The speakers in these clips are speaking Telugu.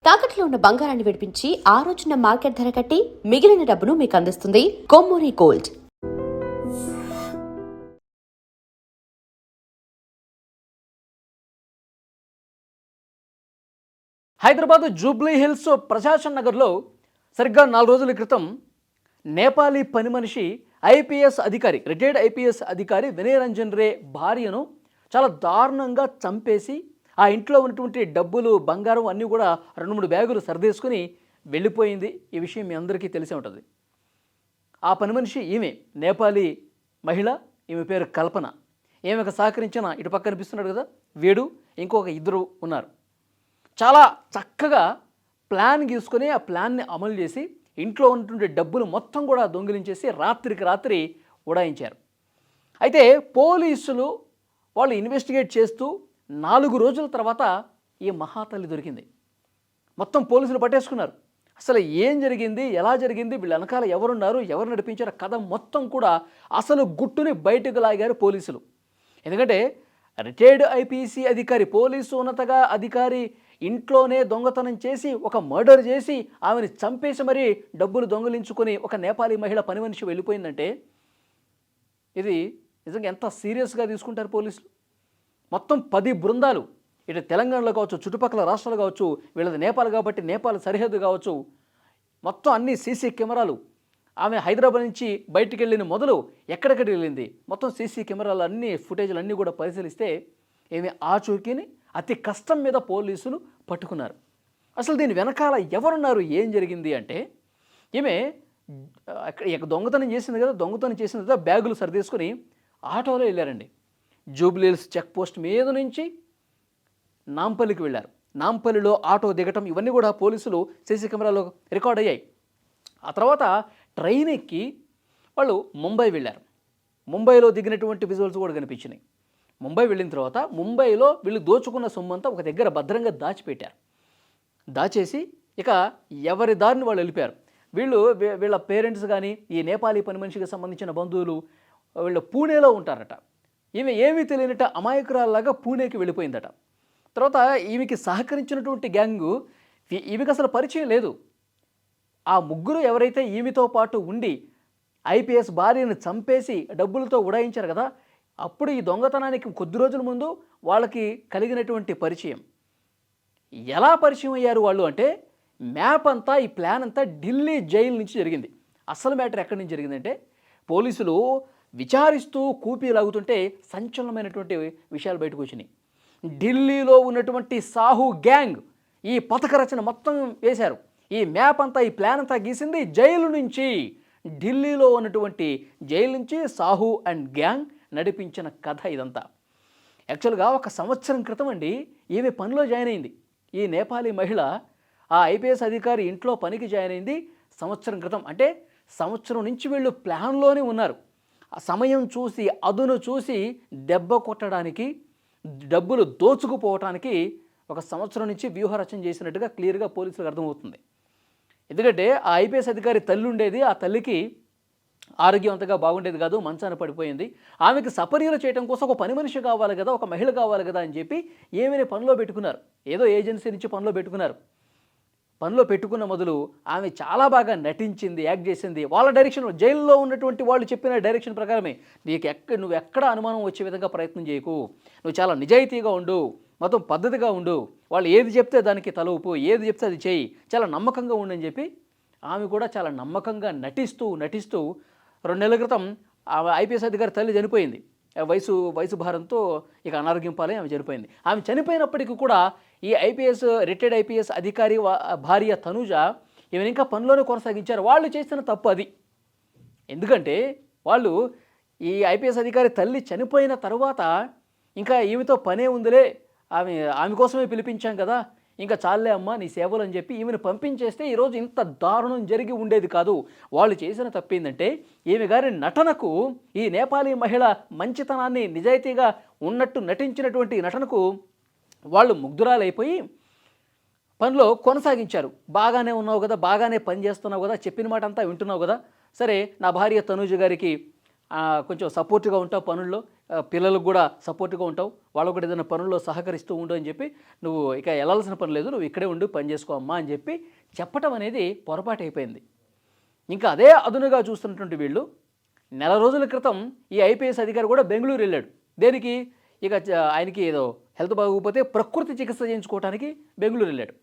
తాకట్లో ఉన్న బంగారాన్ని విడిపించి ఆ రోజున మార్కెట్ ధర కట్టి మిగిలిన డబ్బును మీకు అందిస్తుంది Kommuri gold. Hyderabad Jubilee Hills Prashasan నగర్లో సరిగ్గా 4 రోజుల క్రితం నేపాలీ పని మనిషి ఐపీఎస్ అధికారి, రిటైర్డ్ ఐపీఎస్ అధికారి వినయ్ రంజన్ రే భార్యను చాలా దారుణంగా చంపేసి ఆ ఇంట్లో ఉన్నటువంటి డబ్బులు, బంగారం అన్నీ కూడా 2-3 బ్యాగులు సర్దేసుకుని వెళ్ళిపోయింది. ఈ విషయం మీ అందరికీ తెలిసే ఉంటుంది. ఆ పని మనిషి ఈమె నేపాలీ మహిళ, ఈమె పేరు కల్పన. ఈమెకు సహకరించిన ఇటు పక్క కనిపిస్తున్నాడు కదా వీడు, ఇంకొక 2 ఉన్నారు. చాలా చక్కగా ప్లాన్ గీసుకొని ఆ ప్లాన్ని అమలు చేసి ఇంట్లో ఉన్నటువంటి డబ్బులు మొత్తం కూడా దొంగిలించేసి రాత్రికి రాత్రి ఉడాయించారు. అయితే పోలీసులు వాళ్ళు ఇన్వెస్టిగేట్ చేస్తూ 4 రోజుల తర్వాత ఈ మహాతల్లి దొరికింది. మొత్తం పోలీసులు పట్టేసుకున్నారు. అసలు ఏం జరిగింది, ఎలా జరిగింది, వీళ్ళ వెనకాల ఎవరున్నారు, ఎవరు నడిపించారు, కథ మొత్తం కూడా అసలు గుట్టుని బయటకు లాగారు పోలీసులు. ఎందుకంటే రిటైర్డ్ ఐపీసీ అధికారి, పోలీసు ఉన్నతగా అధికారి ఇంట్లోనే దొంగతనం చేసి, ఒక మర్డర్ చేసి, ఆమెను చంపేసి మరీ డబ్బులు దొంగిలించుకొని ఒక నేపాలీ మహిళ పని మనిషి వెళ్ళిపోయిందంటే ఇది నిజంగా ఎంత సీరియస్గా తీసుకుంటారు పోలీసులు. మొత్తం 10 బృందాలు, ఇటు తెలంగాణలో కావచ్చు, చుట్టుపక్కల రాష్ట్రాలు కావచ్చు, వీళ్ళది నేపాల్ కాబట్టి నేపాల్ సరిహద్దు కావచ్చు, మొత్తం అన్ని సీసీ కెమెరాలు, ఆమె హైదరాబాద్ నుంచి బయటికి వెళ్ళిన మొదలు ఎక్కడెక్కడికి వెళ్ళింది మొత్తం సీసీ కెమెరాలు అన్నీ ఫుటేజ్లు అన్నీ కూడా పరిశీలిస్తే ఏమి ఆచూకీని అతి కష్టం మీద పోలీసులు పట్టుకున్నారు. అసలు దీని వెనకాల ఎవరున్నారు, ఏం జరిగింది అంటే ఈమె దొంగతనం చేసింది కదా, దొంగతనం చేసిన తర్వాత బ్యాగులు సర్దేసుకొని ఆటోలో వెళ్ళారండి. జూబ్లీహిల్స్ చెక్ పోస్ట్ మీద నుంచి నాంపల్లికి వెళ్ళారు. నాంపల్లిలో ఆటో దిగటం ఇవన్నీ కూడా పోలీసులు సీసీ కెమెరాలో రికార్డ్ అయ్యాయి. ఆ తర్వాత ట్రైన్ ఎక్కి వాళ్ళు ముంబై వెళ్ళారు. ముంబైలో దిగినటువంటి విజువల్స్ కూడా కనిపించినాయి. ముంబై వెళ్ళిన తర్వాత ముంబైలో వీళ్ళు దోచుకున్న సొమ్మంతా ఒక దగ్గర భద్రంగా దాచిపెట్టారు. దాచేసి ఇక ఎవరి దారిని వాళ్ళు వెళ్ళిపోయారు. వీళ్ళ పేరెంట్స్ కానీ, ఈ నేపాలీ పని మనిషికి సంబంధించిన బంధువులు వీళ్ళు పూణేలో ఉంటారట. ఈమె ఏమీ తెలియనట అమాయకురాల్లాగా పూణేకి వెళ్ళిపోయిందట. తర్వాత ఈమెకి సహకరించినటువంటి గ్యాంగు ఈమెకి అసలు పరిచయం లేదు. ఆ ముగ్గురు ఎవరైతే ఈమెతో పాటు ఉండి ఐపీఎస్ భార్యను చంపేసి డబ్బులతో ఉడాయించారు కదా, అప్పుడు ఈ దొంగతనానికి కొద్ది రోజుల ముందు వాళ్ళకి కలిగినటువంటి పరిచయం. ఎలా పరిచయం అయ్యారు వాళ్ళు అంటే, మ్యాప్ అంతా, ఈ ప్లాన్ అంతా ఢిల్లీ జైలు నుంచి జరిగింది. అసలు మ్యాటర్ ఎక్కడి నుంచి జరిగిందంటే, పోలీసులు విచారిస్తూ కూపీ లాగుతుంటే సంచలనమైనటువంటి విషయాలు బయటకు వచ్చినాయి. ఢిల్లీలో ఉన్నటువంటి సాహు గ్యాంగ్ ఈ పథక రచన మొత్తం వేశారు. ఈ మ్యాప్ అంతా, ఈ ప్లాన్ అంతా గీసింది జైలు నుంచి. ఢిల్లీలో ఉన్నటువంటి జైలు నుంచి సాహు అండ్ గ్యాంగ్ నడిపించిన కథ ఇదంతా. యాక్చువల్గా 1 సంవత్సరం క్రితం అండి ఈమె పనిలో జాయిన్ అయింది. ఈ నేపాలీ మహిళ ఆ ఐపీఎస్ అధికారి ఇంట్లో పనికి జాయిన్ అయింది సంవత్సరం క్రితం. అంటే సంవత్సరం నుంచి వీళ్ళు ప్లాన్లోనే ఉన్నారు. ఆ సమయం చూసి, అదును చూసి దెబ్బ కొట్టడానికి, డబ్బులు దోచుకుపోవటానికి 1 సంవత్సరం నుంచి వ్యూహరచన చేసినట్టుగా క్లియర్గా పోలీసులకు అర్థమవుతుంది. ఎందుకంటే ఆ ఐపీఎస్ అధికారి తల్లి ఉండేది, ఆ తల్లికి ఆరోగ్యం అంతగా బాగుండేది కాదు, మంచాన పడిపోయింది. ఆమెకు సపర్యలు చేయడం కోసం ఒక పని మనిషి కావాలి కదా, ఒక మహిళ కావాలి కదా అని చెప్పి ఏమైనా పనిలో పెట్టుకున్నారు. ఏదో ఏజెన్సీ నుంచి పనిలో పెట్టుకున్నారు. పనిలో పెట్టుకున్న మొదలు ఆమె చాలా బాగా నటించింది, యాక్ట్ చేసింది. వాళ్ళ డైరెక్షన్, జైల్లో ఉన్నటువంటి వాళ్ళు చెప్పిన డైరెక్షన్ ప్రకారమే నువ్వు ఎక్కడ అనుమానం వచ్చే విధంగా ప్రయత్నం చేయకు, నువ్వు చాలా నిజాయితీగా ఉండు, మొత్తం పద్ధతిగా ఉండు, వాళ్ళు ఏది చెప్తే దానికి తల ఊపు, ఏది చెప్తే అది చేయి, చాలా నమ్మకంగా ఉండని చెప్పి ఆమె కూడా చాలా నమ్మకంగా నటిస్తూ 2 నెలల క్రితం ఐపీఎస్ అధికారి తల్లి చనిపోయింది. వయసు భారంతో ఇక అనారోగ్యం పాలై ఆమె చనిపోయింది. ఆమె చనిపోయినప్పటికీ కూడా ఈ రిటైర్డ్ ఐపీఎస్ అధికారి భార్య తనుజ ఈమెను ఇంకా పనిలోనే కొనసాగించారు. వాళ్ళు చేసిన తప్పు అది. ఎందుకంటే వాళ్ళు ఈ ఐపీఎస్ అధికారి తల్లి చనిపోయిన తర్వాత ఇంకా ఈమెతో పనే ఉందిలే, ఆమె కోసమే పిలిపించాం కదా, ఇంకా చాలే అమ్మ నీ సేవలు అని చెప్పి ఈమెను పంపించేస్తే ఈరోజు ఇంత దారుణం జరిగి ఉండేది కాదు. వాళ్ళు చేసిన తప్పేందంటే, ఈమె గారి నటనకు, ఈ నేపాలీ మహిళ మంచితనాన్ని, నిజాయితీగా ఉన్నట్టు నటించినటువంటి నటనకు వాళ్ళు ముగ్ధురాలైపోయి పనిలో కొనసాగించారు. బాగానే ఉన్నావు కదా, బాగానే పని చేస్తున్నావు కదా, చెప్పిన మాట అంతా వింటున్నావు కదా, సరే నా భార్య తనూజ గారికి కొంచెం సపోర్ట్గా ఉంటావు పనుల్లో, పిల్లలకు కూడా సపోర్ట్గా ఉంటావు, వాళ్ళకు కూడా ఏదైనా పనుల్లో సహకరిస్తూ ఉండు అని చెప్పి, నువ్వు ఇక వెళ్ళాల్సిన పని లేదు, నువ్వు ఇక్కడే ఉండి పని చేసుకో అమ్మా అని చెప్పి చెప్పటం అనేది పొరపాటు అయిపోయింది. ఇంకా అదే అదునుగా చూస్తున్నటువంటి వీళ్ళు నెల రోజుల క్రితం ఈ ఐపీఎస్ అధికారి కూడా బెంగళూరు వెళ్ళాడు. దేనికి? ఇక ఆయనకి ఏదో హెల్త్ బాగోకపోతే ప్రకృతి చికిత్స చేయించుకోవడానికి బెంగళూరు వెళ్ళాడు.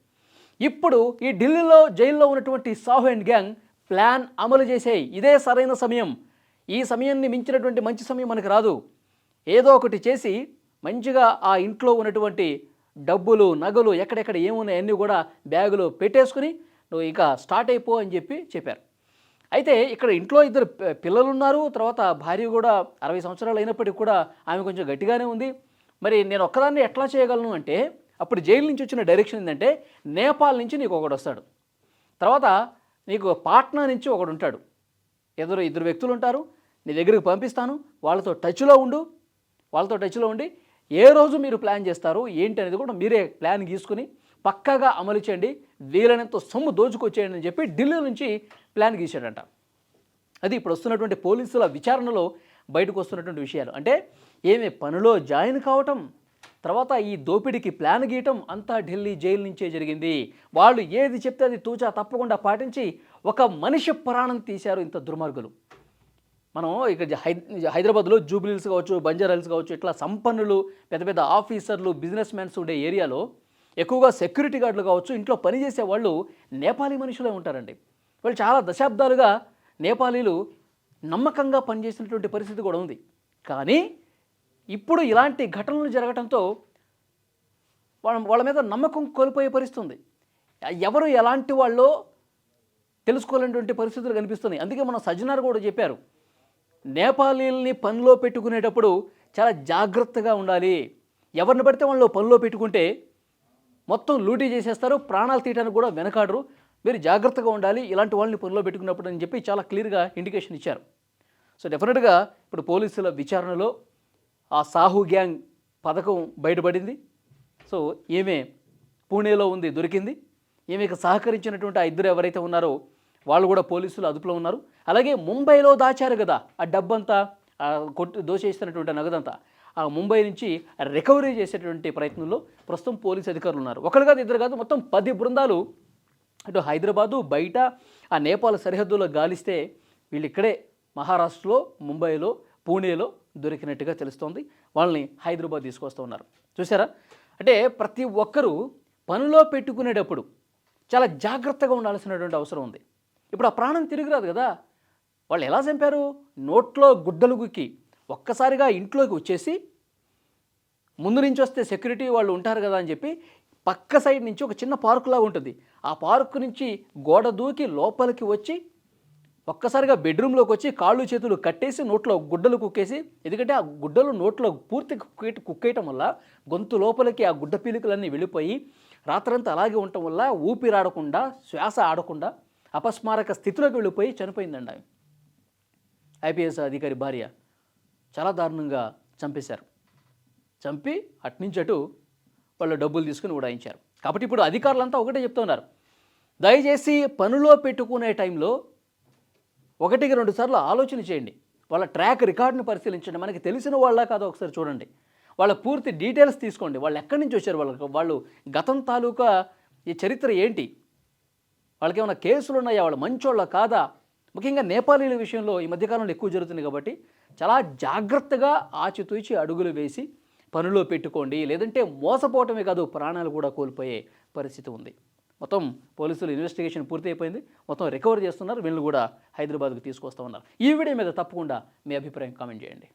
ఇప్పుడు ఈ ఢిల్లీలో జైల్లో ఉన్నటువంటి సాహు అండ్ గ్యాంగ్ ప్లాన్ అమలు చేసేయి, ఇదే సరైన సమయం, ఈ సమయాన్ని మించినటువంటి మంచి సమయం మనకు రాదు, ఏదో ఒకటి చేసి మంచిగా ఆ ఇంట్లో ఉన్నటువంటి డబ్బులు నగలు ఎక్కడెక్కడ ఏమున్నాయి అన్నీ కూడా బ్యాగులో పెట్టేసుకుని నువ్వు ఇక స్టార్ట్ అయిపో అని చెప్పారు. అయితే ఇక్కడ ఇంట్లో ఇద్దరు పిల్లలు ఉన్నారు, తర్వాత భార్య కూడా 60 సంవత్సరాలు అయినప్పటికీ కూడా ఆమె కొంచెం గట్టిగానే ఉంది. మరి నేను ఒక్కదాన్ని ఎట్లా చేయగలను అంటే, అప్పుడు జైలు నుంచి వచ్చిన డైరెక్షన్ ఏంటంటే, నేపాల్ నుంచి నీకు ఒకడు వస్తాడు, తర్వాత నీకు పాట్నా నుంచి ఒకడు ఉంటాడు, ఇద్దరు వ్యక్తులు ఉంటారు, నీ దగ్గరికి పంపిస్తాను, వాళ్ళతో టచ్లో ఉండి ఏ రోజు మీరు ప్లాన్ చేస్తారు ఏంటి అనేది కూడా మీరే ప్లాన్ గీసుకుని పక్కాగా అమలు చేయండి, వీలైనంత సొమ్ము దోచుకొచ్చేయండి అని చెప్పి ఢిల్లీ నుంచి ప్లాన్ గీశాడంట. అది ఇప్పుడు వస్తున్నటువంటి పోలీసుల విచారణలో బయటకు వస్తున్నటువంటి విషయాలు. అంటే ఏమి పనిలో జాయిన్ కావటం, తర్వాత ఈ దోపిడీకి ప్లాన్ గీయటం అంతా ఢిల్లీ జైలు నుంచే జరిగింది. వాళ్ళు ఏది చెప్తే అది తూచా తప్పకుండా పాటించి ఒక మనిషి ప్రాణం తీశారు ఇంత దుర్మార్గులు. మనం ఇక హైదరాబాద్లో జూబ్లీ హిల్స్ కావచ్చు, బంజారా హిల్స్ కావచ్చు, ఇట్లా సంపన్నులు, పెద్ద పెద్ద ఆఫీసర్లు, బిజినెస్ మ్యాన్స్ ఉండే ఏరియాలో ఎక్కువగా సెక్యూరిటీ గార్డులు కావచ్చు, ఇంట్లో పనిచేసే వాళ్ళు నేపాలీ మనుషులే ఉంటారండి. వాళ్ళు చాలా దశాబ్దాలుగా నేపాలీలు నమ్మకంగా పనిచేసినటువంటి పరిస్థితి కూడా ఉంది. కానీ ఇప్పుడు ఇలాంటి ఘటనలు జరగడంతో వాళ్ళ మీద నమ్మకం కోల్పోయే పరిస్థితి ఉంది. ఎవరు ఎలాంటి వాళ్ళో తెలుసుకోలేనటువంటి పరిస్థితులు కనిపిస్తున్నాయి. అందుకే మన సజ్జనార్ కూడా చెప్పారు, నేపాలీల్ని పనిలో పెట్టుకునేటప్పుడు చాలా జాగ్రత్తగా ఉండాలి, ఎవరిని పడితే వాళ్ళు పనిలో పెట్టుకుంటే మొత్తం లూటీ చేసేస్తారు, ప్రాణాలు తీయడానికి కూడా వెనకాడరు, మీరు జాగ్రత్తగా ఉండాలి ఇలాంటి వాళ్ళని పనిలో పెట్టుకున్నప్పుడు అని చెప్పి చాలా క్లియర్గా ఇండికేషన్ ఇచ్చారు. సో డెఫినెట్గా ఇప్పుడు పోలీసుల విచారణలో ఆ సాహు గ్యాంగ్ పథకం బయటపడింది. సో ఈమె పూణేలో ఉంది, దొరికింది. ఈమెకు సహకరించినటువంటి ఆ ఇద్దరు ఎవరైతే ఉన్నారో వాళ్ళు కూడా పోలీసులు అదుపులో ఉన్నారు. అలాగే ముంబైలో దాచారు కదా ఆ డబ్బంతా, దోచేస్తున్నటువంటి నగదంతా, ఆ ముంబై నుంచి రికవరీ చేసేటువంటి ప్రయత్నంలో ప్రస్తుతం పోలీసు అధికారులు ఉన్నారు. ఒకరు కాదు, ఇద్దరు కాదు, మొత్తం 10 బృందాలు అటు హైదరాబాదు బయట ఆ నేపాల్ సరిహద్దులో గాలిస్తే వీళ్ళు ఇక్కడే మహారాష్ట్రలో, ముంబైలో, పూణేలో దొరికినట్టుగా తెలుస్తోంది. వాళ్ళని హైదరాబాద్ తీసుకొస్తూ ఉన్నారు. చూసారా? అంటే ప్రతి ఒక్కరూ పనిలో పెట్టుకునేటప్పుడు చాలా జాగ్రత్తగా ఉండాల్సినటువంటి అవసరం ఉంది. ఇప్పుడు ఆ ప్రాణం తిరిగి రాదు కదా. వాళ్ళు ఎలా చంపారు? నోట్లో గుడ్డలు గుక్కి ఒక్కసారిగా ఇంట్లోకి వచ్చేసి, ముందు నుంచి వస్తే సెక్యూరిటీ వాళ్ళు ఉంటారు కదా అని చెప్పి పక్క సైడ్ నుంచి ఒక చిన్న పార్కులాగా ఉంటుంది, ఆ పార్కు నుంచి గోడ దూకి లోపలికి వచ్చి ఒక్కసారిగా బెడ్రూమ్లోకి వచ్చి కాళ్ళు చేతులు కట్టేసి నోట్లో గుడ్డలు కుక్కేసి, ఎందుకంటే ఆ గుడ్డలు నోట్లో పూర్తి కుక్కేయటం వల్ల గొంతు లోపలికి ఆ గుడ్డ పీలికలన్నీ వెళ్ళిపోయి రాత్రంతా అలాగే ఉండటం వల్ల ఊపిరాడకుండా, శ్వాస ఆడకుండా అపస్మారక స్థితిలోకి వెళ్ళిపోయి చనిపోయిందండి ఆమె. ఐపీఎస్ అధికారి భార్య చాలా దారుణంగా చంపేశారు. చంపి అట్నుంచి అటు వాళ్ళు డబ్బులు తీసుకుని ఉడాయించారు. కాబట్టి ఇప్పుడు అధికారులంతా ఒకటే చెప్తున్నారు, దయచేసి పనిలో పెట్టుకునే టైంలో 1-2 సార్లు ఆలోచన చేయండి. వాళ్ళ ట్రాక్ రికార్డుని పరిశీలించండి, మనకి తెలిసిన వాళ్ళ కాదో ఒకసారి చూడండి, వాళ్ళ పూర్తి డీటెయిల్స్ తీసుకోండి, వాళ్ళు ఎక్కడి నుంచి వచ్చారు, వాళ్ళు గతం తాలూకా ఈ చరిత్ర ఏంటి, వాళ్ళకి ఏమైనా కేసులు ఉన్నాయా, వాళ్ళు మంచోళ్ళ కాదా. ముఖ్యంగా నేపాలీల విషయంలో ఈ మధ్యకాలంలో ఎక్కువ జరుగుతుంది కాబట్టి చాలా జాగ్రత్తగా ఆచితూచి అడుగులు వేసి పనిలో పెట్టుకోండి, లేదంటే మోసపోవటమే కాదు ప్రాణాలు కూడా కోల్పోయే పరిస్థితి ఉంది. మొత్తం పోలీసులు ఇన్వెస్టిగేషన్ పూర్తి అయిపోయింది, మొత్తం రికవర్ చేస్తున్నారు, వీళ్ళు కూడా హైదరాబాద్కు తీసుకొస్తా ఉన్నారు. ఈ వీడియో మీద తప్పకుండా మీ అభిప్రాయం కామెంట్ చేయండి.